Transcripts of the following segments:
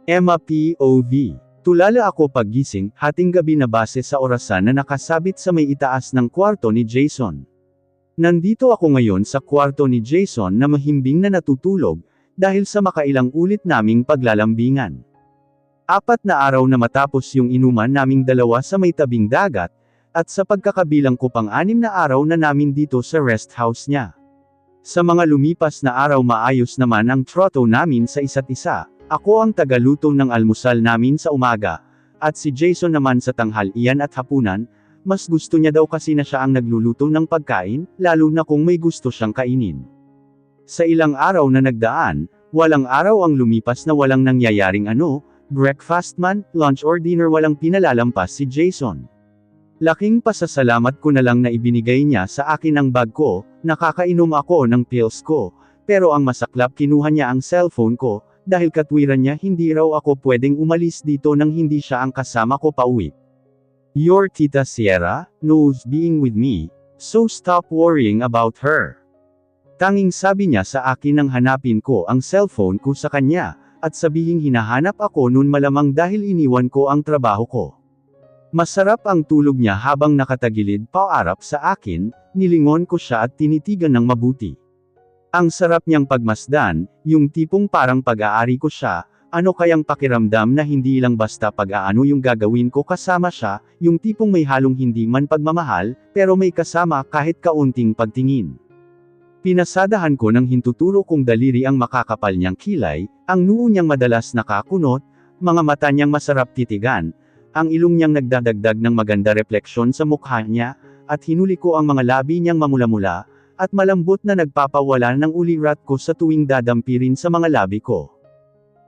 Emma POV. Tulala ako paggising, hating gabi na base sa orasan na nakasabit sa may itaas ng kwarto ni Jason. Nandito ako ngayon sa kwarto ni Jason na mahimbing na natutulog, dahil sa makailang ulit naming paglalambingan. 4 na araw na matapos yung inuman naming dalawa sa may tabing dagat, at sa pagkakabilang ko pang 6 na araw na namin dito sa rest house niya. Sa mga lumipas na araw maayos naman ang troto namin sa isa't isa. Ako ang tagaluto ng almusal namin sa umaga, at si Jason naman sa tanghalian at hapunan. Mas gusto niya daw kasi na siya ang nagluluto ng pagkain, lalo na kung may gusto siyang kainin. Sa ilang araw na nagdaan, walang araw ang lumipas na walang nangyayaring breakfast man, lunch or dinner walang pinalalampas si Jason. Laking pasasalamat ko na lang na ibinigay niya sa akin ang bag ko, nakakainom ako ng pills ko, pero ang masaklap kinuha niya ang cellphone ko, dahil katwiran niya hindi raw ako pwedeng umalis dito nang hindi siya ang kasama ko pauwi. Your Tita Sierra knows being with me, so stop worrying about her. Tanging sabi niya sa akin nang hanapin ko ang cellphone ko sa kanya, at sabihing hinahanap ako nun malamang dahil iniwan ko ang trabaho ko. Masarap ang tulog niya habang nakatagilid paarap sa akin, nilingon ko siya at tinitigan ng mabuti. Ang sarap niyang pagmasdan, yung tipong parang pag-aari ko siya, ano kayang pakiramdam na hindi lang basta pag-aano yung gagawin ko kasama siya, yung tipong may halong hindi man pagmamahal, pero may kasama kahit kaunting pagtingin. Pinasadahan ko ng hintuturo kong daliri ang makakapal niyang kilay, ang noo niyang madalas nakakunot, mga mata niyang masarap titigan, ang ilong niyang nagdadagdag ng maganda refleksyon sa mukha niya, at hinuli ko ang mga labi niyang mamula-mula, at malambot na nagpapawala ng ulirat ko sa tuwing dadampirin sa mga labi ko.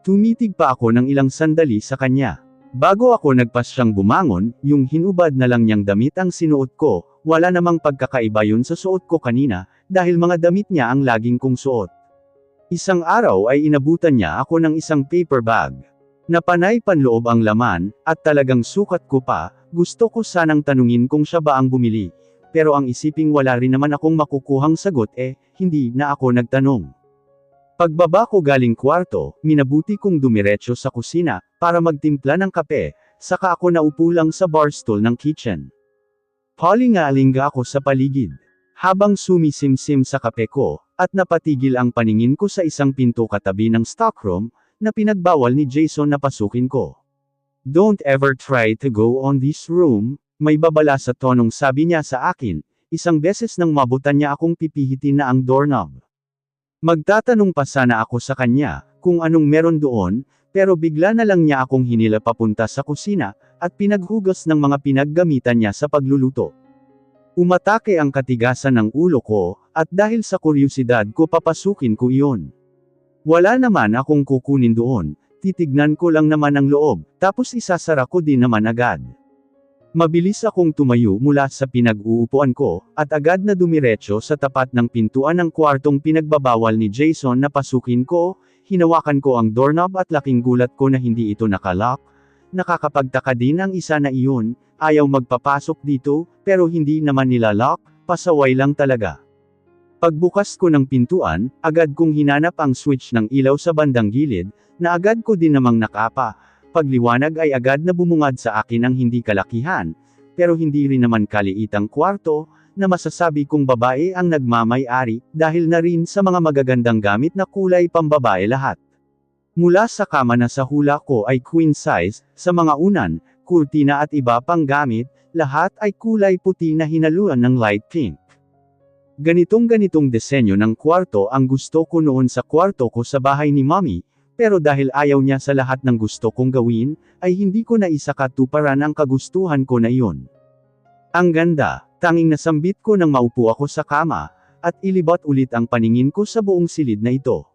Tumitig pa ako ng ilang sandali sa kanya. Bago ako nagpasyang bumangon, yung hinubad na lang niyang damit ang sinuot ko, wala namang pagkakaiba yun sa suot ko kanina, dahil mga damit niya ang laging kong suot. Isang araw ay inabutan niya ako ng isang paper bag. Napanay panloob ang laman, at talagang sukat ko pa, gusto ko sanang tanungin kung siya ba ang bumili. Pero ang isiping wala rin naman akong makukuhang sagot hindi na ako nagtanong. Pagbaba ko galing kwarto, minabuti kong dumiretso sa kusina, para magtimpla ng kape, saka ako naupo lang sa bar stool ng kitchen. Palingalinga ako sa paligid. Habang sumisimsim sa kape ko, at napatigil ang paningin ko sa isang pinto katabi ng stockroom, na pinagbawal ni Jason na pasukin ko. Don't ever try to go on this room. May babala sa tonong sabi niya sa akin, isang beses nang mabutan niya akong pipihitin na ang doorknob. Magtatanong pa sana ako sa kanya, kung anong meron doon, pero bigla na lang niya akong hinila papunta sa kusina, at pinaghugas ng mga pinaggamitan niya sa pagluluto. Umatake ang katigasan ng ulo ko, at dahil sa kuryosidad ko papasukin ko iyon. Wala naman akong kukunin doon, titignan ko lang naman ang loob, tapos isasara ko din naman agad. Mabilis akong tumayo mula sa pinag-uupuan ko, at agad na dumiretso sa tapat ng pintuan ng kwartong pinagbabawal ni Jason na pasukin ko, hinawakan ko ang doorknob at laking gulat ko na hindi ito nakalock. Nakakapagtaka din ang isa na iyon, ayaw magpapasok dito, pero hindi naman nila lock, pasaway lang talaga. Pagbukas ko ng pintuan, agad kong hinanap ang switch ng ilaw sa bandang gilid, na agad ko din namang nakapa. Pagliwanag ay agad na bumungad sa akin ang hindi kalakihan, pero hindi rin naman kaliitang kwarto, na masasabi kong babae ang nagmamay-ari, dahil na rin sa mga magagandang gamit na kulay pambabae lahat. Mula sa kama na sa hula ko ay queen size, sa mga unan, kurtina at iba pang gamit, lahat ay kulay puti na hinaluan ng light pink. Ganitong disenyo ng kwarto ang gusto ko noon sa kwarto ko sa bahay ni Mommy, pero dahil ayaw niya sa lahat ng gusto kong gawin, ay hindi ko na isakatuparan ang kagustuhan ko na iyon. Ang ganda, tanging nasambit ko nang maupo ako sa kama, at ilibat ulit ang paningin ko sa buong silid na ito.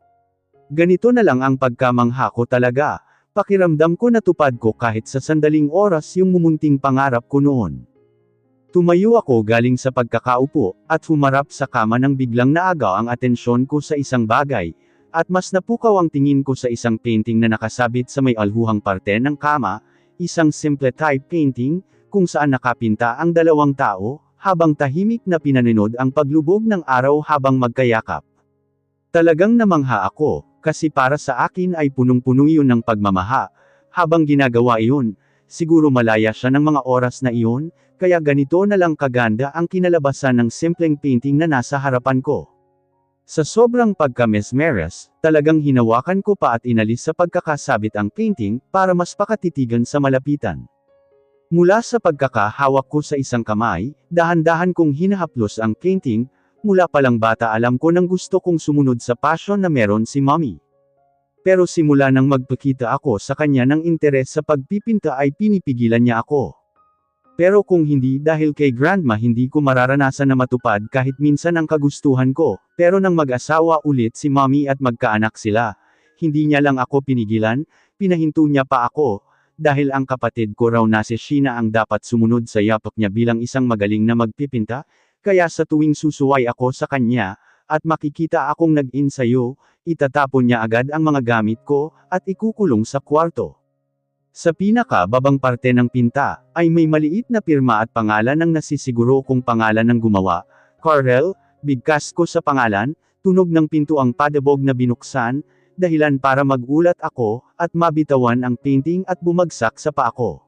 Ganito na lang ang pagkamangha ko talaga, pakiramdam ko natupad ko kahit sa sandaling oras yung mumunting pangarap ko noon. Tumayo ako galing sa pagkakaupo, at humarap sa kama nang biglang naagaw ang atensyon ko sa isang bagay, at mas napukaw ang tingin ko sa isang painting na nakasabit sa may alhuhang parte ng kama, isang simple type painting, kung saan nakapinta ang dalawang tao, habang tahimik na pinaninod ang paglubog ng araw habang magkayakap. Talagang namangha ako, kasi para sa akin ay punong-puno iyon ng pagmamaha. Habang ginagawa iyon, siguro malaya siya ng mga oras na iyon, kaya ganito na lang kaganda ang kinalabasan ng simpleng painting na nasa harapan ko. Sa sobrang pagka-mesmeres, talagang hinawakan ko pa at inalis sa pagkakasabit ang painting, para mas pakatitigan sa malapitan. Mula sa pagkakahawak ko sa isang kamay, dahan-dahan kong hinahaplos ang painting. Mula palang bata alam ko nang gusto kong sumunod sa passion na meron si mommy. Pero simula nang magpakita ako sa kanya ng interes sa pagpipinta ay pinipigilan niya ako. Pero kung hindi dahil kay grandma hindi ko mararanasan na matupad kahit minsan ang kagustuhan ko, pero nang mag-asawa ulit si mommy at magkaanak sila, hindi niya lang ako pinigilan, pinahinto niya pa ako, dahil ang kapatid ko raw na si Sheena ang dapat sumunod sa yapak niya bilang isang magaling na magpipinta, kaya sa tuwing susuway ako sa kanya, at makikita akong nag-ensayo, itatapon niya agad ang mga gamit ko, at ikukulong sa kwarto. Sa pinaka-babang parte ng pinta, ay may maliit na pirma at pangalan ng nasisiguro kong pangalan ng gumawa. Carrel, bigkas ko sa pangalan, tunog ng pinto ang padabog na binuksan, dahilan para magulat ako, at mabitawan ang painting at bumagsak sa paa ko.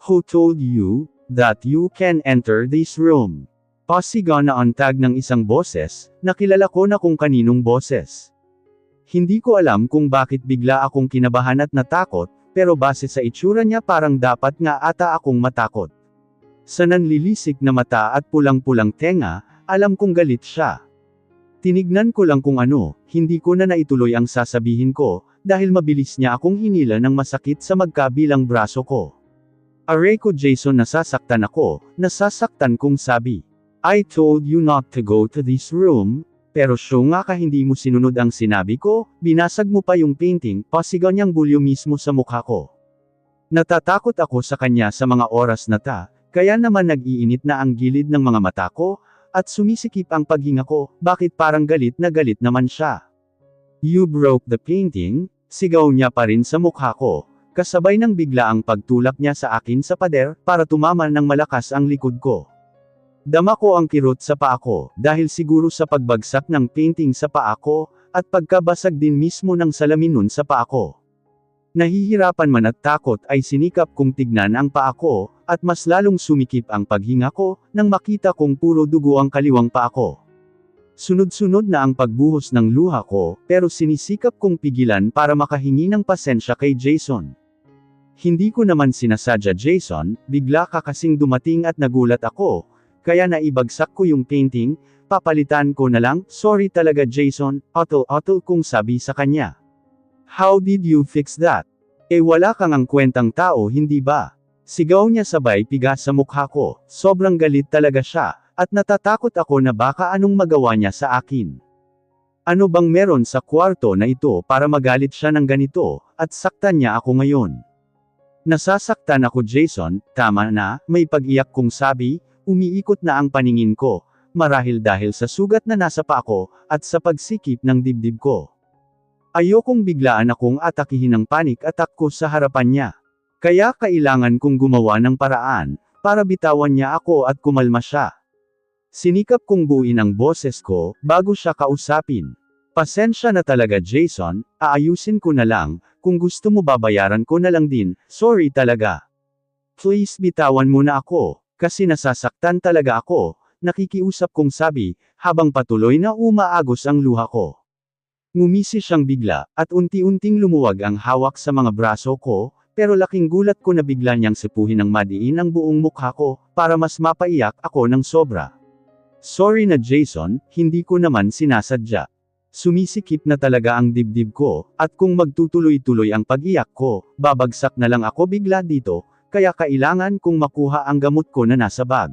Who told you that you can enter this room? Pasigaw na antag ng isang boses, nakilala ko na kung kaninong boses. Hindi ko alam kung bakit bigla akong kinabahan at natakot, pero base sa itsura niya parang dapat nga ata akong matakot. Sa nanlilisik na mata at pulang-pulang tenga, alam kong galit siya. Tinignan ko lang kung ano, hindi ko na naituloy ang sasabihin ko, dahil mabilis niya akong hinila ng masakit sa magkabilang braso ko. Aray ko Jason, nasasaktan ako, nasasaktan kong sabi. I told you not to go to this room. Pero siya nga ka hindi mo sinunod ang sinabi ko, binasag mo pa yung painting, pasigaw niyang bulyo mismo sa mukha ko. Natatakot ako sa kanya sa mga oras na ta, kaya naman nag-iinit na ang gilid ng mga mata ko, at sumisikip ang paghinga ko, bakit parang galit na galit naman siya. You broke the painting, sigaw niya pa rin sa mukha ko, kasabay ng bigla ang pagtulak niya sa akin sa pader, para tumama ng malakas ang likod ko. Dama ko ang kirot sa paa ko, dahil siguro sa pagbagsak ng painting sa paa ko, at pagkabasag din mismo ng salamin nun sa paa ko. Nahihirapan man at takot ay sinikap kong tignan ang paa ko, at mas lalong sumikip ang paghinga ko, nang makita kong puro dugo ang kaliwang paa ko. Sunod-sunod na ang pagbuhos ng luha ko, pero sinisikap kong pigilan para makahingi ng pasensya kay Jason. Hindi ko naman sinasadya Jason, bigla ka kasing dumating at nagulat ako, kaya naibagsak ko yung painting, papalitan ko na lang, sorry talaga Jason, otol kong sabi sa kanya. How did you fix that? Wala kang ang kwentang tao hindi ba? Sigaw niya sabay piga sa mukha ko, sobrang galit talaga siya, at natatakot ako na baka anong magawa niya sa akin. Ano bang meron sa kwarto na ito para magalit siya ng ganito, at saktan niya ako ngayon? Nasasaktan ako Jason, tama na, may pag-iyak kong sabi. Umiikot na ang paningin ko, marahil dahil sa sugat na nasa paa ko, at sa pagsikip ng dibdib ko. Ayokong biglaan akong atakihin ng panic attack ko sa harapan niya. Kaya kailangan kong gumawa ng paraan, para bitawan niya ako at kumalma siya. Sinikap kong buuin ang boses ko, bago siya kausapin. Pasensya na talaga Jason, aayusin ko na lang, kung gusto mo babayaran ko na lang din, sorry talaga. Please bitawan mo na ako. Kasi nasasaktan talaga ako, nakikiusap kong sabi, habang patuloy na umaagos ang luha ko. Ngumisi siyang bigla, at unti-unting lumuwag ang hawak sa mga braso ko, pero laking gulat ko na bigla niyang sipuhin ng madiin ang buong mukha ko, para mas mapaiyak ako ng sobra. Sorry na Jason, hindi ko naman sinasadya. Sumisikip na talaga ang dibdib ko, at kung magtutuloy-tuloy ang pag-iyak ko, babagsak na lang ako bigla dito, kaya kailangan kong makuha ang gamot ko na nasa bag.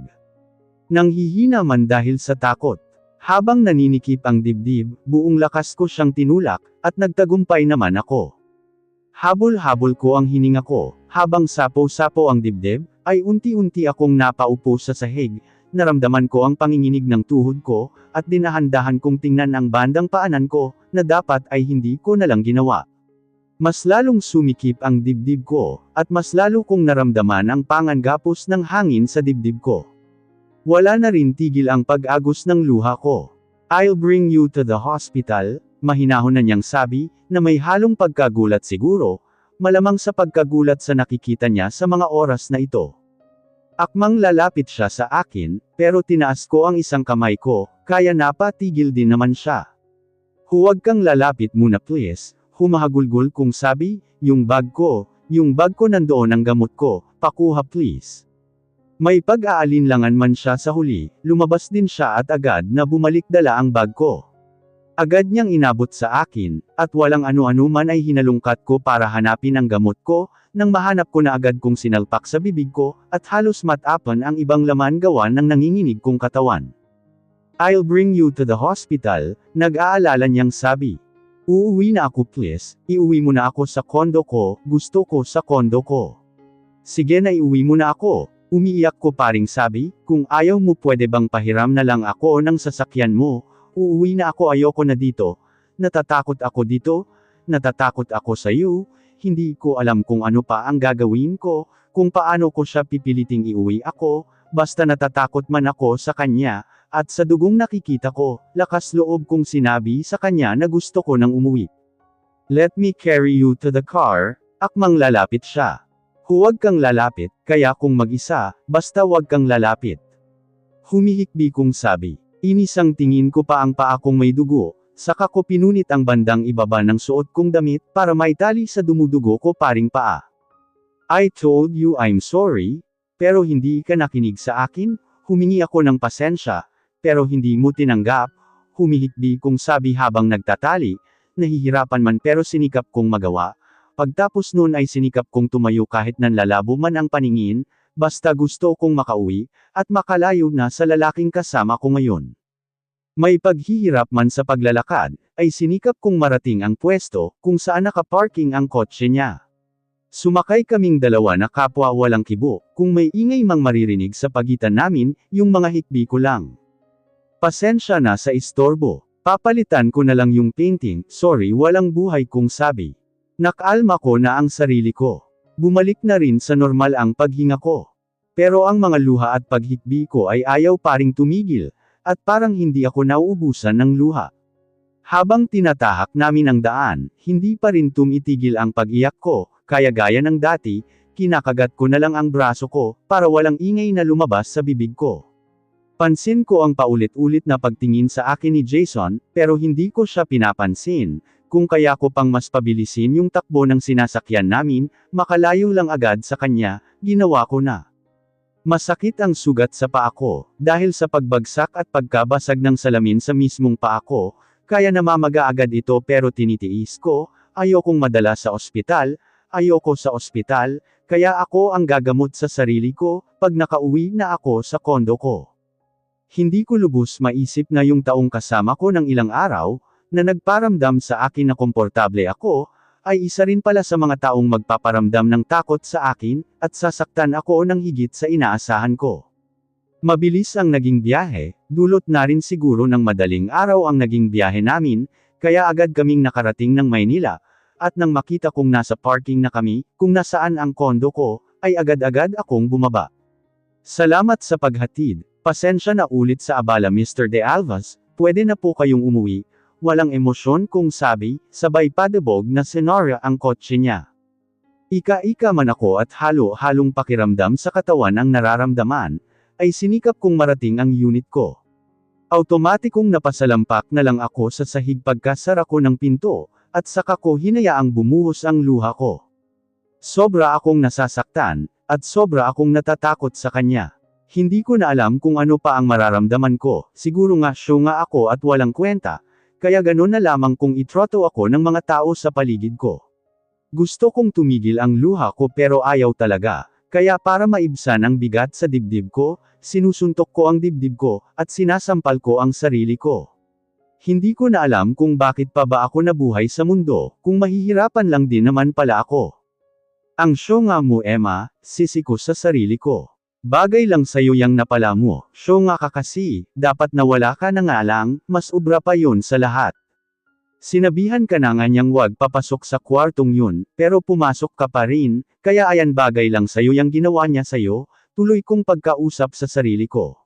Nanghihina man dahil sa takot. Habang naninikip ang dibdib, buong lakas ko siyang tinulak, at nagtagumpay naman ako. Habol-habol ko ang hininga ko, habang sapo-sapo ang dibdib, ay unti-unti akong napaupo sa sahig, naramdaman ko ang panginginig ng tuhod ko, at dinahan-dahan kong tingnan ang bandang paanan ko, na dapat ay hindi ko na lang ginawa. Mas lalong sumikip ang dibdib ko, at mas lalo kong naramdaman ang panganggapos ng hangin sa dibdib ko. Wala na rin tigil ang pag-agos ng luha ko. I'll bring you to the hospital, Mahinahon na niyang sabi, na may halong pagkagulat siguro, malamang sa pagkagulat sa nakikita niya sa mga oras na ito. Akmang lalapit siya sa akin, pero tinaas ko ang isang kamay ko, kaya napatigil din naman siya. Huwag kang lalapit muna please, humahagulgol kong sabi, yung bag ko nandoon ang gamot ko, pakuha please. May pag-aalinlangan man siya sa huli, lumabas din siya at agad na bumalik dala ang bag ko. Agad niyang inabot sa akin, at walang ano-ano man ay hinalungkat ko para hanapin ang gamot ko, nang mahanap ko na agad kong sinalpak sa bibig ko, at halos matapan ang ibang laman gawa ng nanginginig kong katawan. I'll bring you to the hospital, nag-aalala niyang sabi. Uuwi na ako please, iuwi mo na ako sa kondo ko, gusto ko sa kondo ko. Sige na iuwi mo na ako, umiiyak ko paring sabi, kung ayaw mo pwede bang pahiram na lang ako ng sasakyan mo, uuwi na ako ayoko na dito, natatakot ako dito, natatakot ako sa iyo, hindi ko alam kung ano pa ang gagawin ko, kung paano ko siya pipiliting iuwi ako, basta natatakot man ako sa kanya. At sa dugong nakikita ko, lakas loob kong sinabi sa kanya na gusto ko nang umuwi. Let me carry you to the car, akmang lalapit siya. Huwag kang lalapit, kaya kung mag-isa, basta wag kang lalapit. Humihikbi kong sabi. Inisang tingin ko pa ang paa kong may dugo, saka ko pinunit ang bandang ibaba ng suot kong damit para maitali sa dumudugo ko paring paa. I told you I'm sorry, pero hindi ka nakinig sa akin, humingi ako ng pasensya. Pero hindi mo tinanggap, humihikbi kong sabi habang nagtatali, nahihirapan man pero sinikap kong magawa. Pagtapos nun ay sinikap kong tumayo kahit nanlalabo man ang paningin, basta gusto kong makauwi, at makalayo na sa lalaking kasama ko ngayon. May paghihirap man sa paglalakad, ay sinikap kong marating ang pwesto, kung saan nakaparking ang kotse niya. Sumakay kaming dalawa na kapwa walang kibo, kung may ingay mang maririnig sa pagitan namin, yung mga hikbi ko lang. Pasensya na sa istorbo. Papalitan ko na lang yung painting, sorry walang buhay kong sabi. Nakalma ko na ang sarili ko. Bumalik na rin sa normal ang paghinga ko. Pero ang mga luha at paghikbi ko ay ayaw paring tumigil, at parang hindi ako nauubusan ng luha. Habang tinatahak namin ang daan, hindi pa rin tumitigil ang pag-iyak ko, kaya gaya ng dati, kinakagat ko na lang ang braso ko, para walang ingay na lumabas sa bibig ko. Pansin ko ang paulit-ulit na pagtingin sa akin ni Jason, pero hindi ko siya pinapansin, kung kaya ko pang mas pabilisin yung takbo ng sinasakyan namin, makalayo lang agad sa kanya, ginawa ko na. Masakit ang sugat sa paa ko, dahil sa pagbagsak at pagkabasag ng salamin sa mismong paa ko, kaya namamaga agad ito pero tinitiis ko, ayokong madala sa ospital, ayoko sa ospital, kaya ako ang gagamot sa sarili ko, pag nakauwi na ako sa kondo ko. Hindi ko lubos maisip na yung taong kasama ko ng ilang araw, na nagparamdam sa akin na komportable ako, ay isa rin pala sa mga taong magpaparamdam ng takot sa akin, at sasaktan ako ng higit sa inaasahan ko. Mabilis ang naging biyahe, dulot na rin siguro ng madaling araw ang naging biyahe namin, kaya agad kaming nakarating ng Maynila, at nang makita kong nasa parking na kami, kung nasaan ang kondo ko, ay agad-agad akong bumaba. Salamat sa paghatid. Pasensya na ulit sa abala Mr. De Alvas, pwede na po kayong umuwi, walang emosyon kung sabi, sabay padabog na senarya ang kotse niya. Ika-ika man ako at halo-halong pakiramdam sa katawan ang nararamdaman, ay sinikap kong marating ang unit ko. Automatikong napasalampak na lang ako sa sahig pagkasara ko ng pinto, at saka ko hinayaang bumuhos ang luha ko. Sobra akong nasasaktan, at sobra akong natatakot sa kanya. Hindi ko na alam kung ano pa ang mararamdaman ko, siguro nga syunga ako at walang kwenta, kaya ganun na lamang kung itroto ako ng mga tao sa paligid ko. Gusto kong tumigil ang luha ko pero ayaw talaga, kaya para maibsan ang bigat sa dibdib ko, sinusuntok ko ang dibdib ko, at sinasampal ko ang sarili ko. Hindi ko na alam kung bakit pa ba ako nabuhay sa mundo, kung mahihirapan lang din naman pala ako. Ang syunga mo Emma, sisi ko sa sarili ko. Bagay lang sa'yo yang napala mo, syunga ka kasi, dapat nawala ka na nga lang, mas ubra pa yun sa lahat. Sinabihan ka na nga niyang wag papasok sa kwartong yun, pero pumasok ka pa rin, kaya ayan bagay lang sa'yo yang ginawa niya sa'yo, tuloy kong pagkausap sa sarili ko.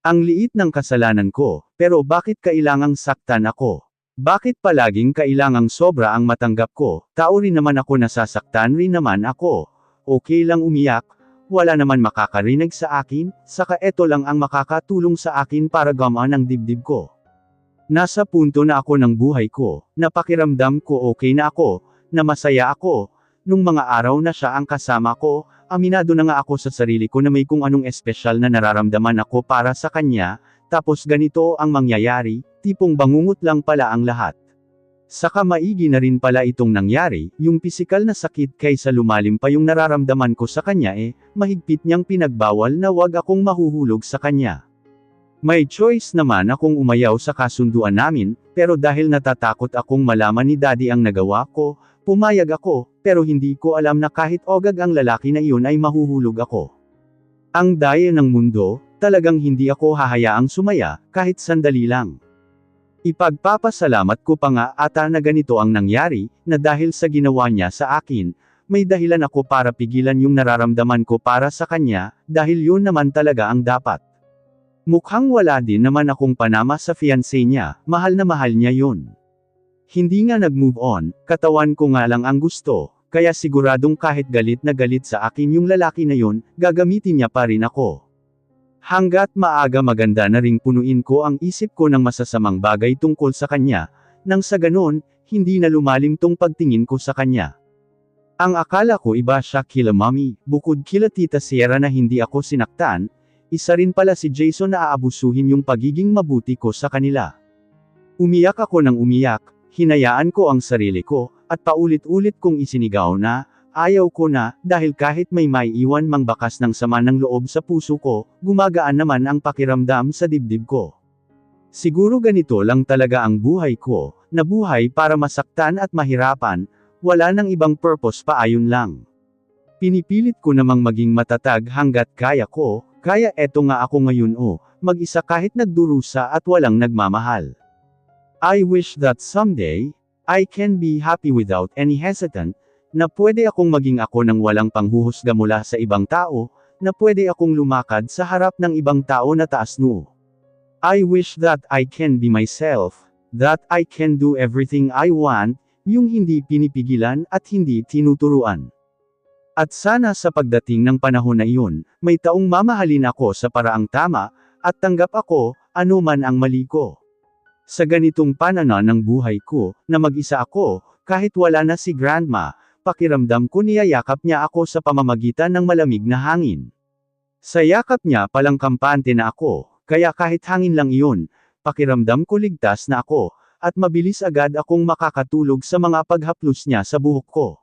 Ang liit ng kasalanan ko, pero bakit kailangang saktan ako? Bakit palaging kailangang sobra ang matanggap ko? Tao rin naman ako, nasasaktan rin naman ako. Okay lang umiyak, wala naman makakarinig sa akin, saka eto lang ang makakatulong sa akin para gamaan ang dibdib ko. Nasa punto na ako ng buhay ko, na pakiramdam ko okay na ako, na masaya ako. Nung mga araw na siya ang kasama ko, aminado na nga ako sa sarili ko na may kung anong espesyal na nararamdaman ako para sa kanya, tapos ganito ang mangyayari, tipong bangungot lang pala ang lahat. Saka maigi na rin pala itong nangyari, yung pisikal na sakit kaysa lumalim pa yung nararamdaman ko sa kanya mahigpit niyang pinagbawal na wag akong mahuhulog sa kanya. May choice naman akong umayaw sa kasunduan namin, pero dahil natatakot akong malaman ni Daddy ang nagawa ko, pumayag ako, pero hindi ko alam na kahit ogag ang lalaki na iyon ay mahuhulog ako. Ang daya ng mundo, talagang hindi ako hahayaang sumaya, kahit sandali lang. Ipagpapasalamat ko pa nga ata na ganito ang nangyari, na dahil sa ginawa niya sa akin, may dahilan ako para pigilan yung nararamdaman ko para sa kanya, dahil yun naman talaga ang dapat. Mukhang wala din naman akong panama sa fiancé niya, mahal na mahal niya yun. Hindi nga nag-move on, katawan ko nga lang ang gusto, kaya siguradong kahit galit na galit sa akin yung lalaki na yun, gagamitin niya pa rin ako. Hanggat maaga maganda na ring punuin ko ang isip ko ng masasamang bagay tungkol sa kanya, nang sa ganon, hindi na lumalim tong pagtingin ko sa kanya. Ang akala ko iba siya kila Mommy, bukod kila Tita Sierra na hindi ako sinaktan, isa rin pala si Jason na aabusuhin yung pagiging mabuti ko sa kanila. Umiyak ako ng umiyak, hinayaan ko ang sarili ko, at paulit-ulit kong isinigaw na, ayaw ko na, dahil kahit may maiiwan mang bakas ng sama ng loob sa puso ko, gumagaan naman ang pakiramdam sa dibdib ko. Siguro ganito lang talaga ang buhay ko, na buhay para masaktan at mahirapan, wala nang ibang purpose pa ayon lang. Pinipilit ko namang maging matatag hanggat kaya ko, kaya eto nga ako ngayon mag-isa kahit nagdurusa at walang nagmamahal. I wish that someday, I can be happy without any hesitant, na pwede akong maging ako nang walang panghuhusga mula sa ibang tao, na pwede akong lumakad sa harap ng ibang tao na taas noo. I wish that I can be myself, that I can do everything I want, yung hindi pinipigilan at hindi tinuturuan. At sana sa pagdating ng panahon na iyon, may taong mamahalin ako sa paraang tama, at tanggap ako, anuman ang mali ko. Sa ganitong pananaw ng buhay ko, na mag-isa ako, kahit wala na si Grandma, pakiramdam ko niyayakap niya ako sa pamamagitan ng malamig na hangin. Sa yakap niya palang kampante na ako, kaya kahit hangin lang iyon, pakiramdam ko ligtas na ako, at mabilis agad akong makakatulog sa mga paghaplos niya sa buhok ko.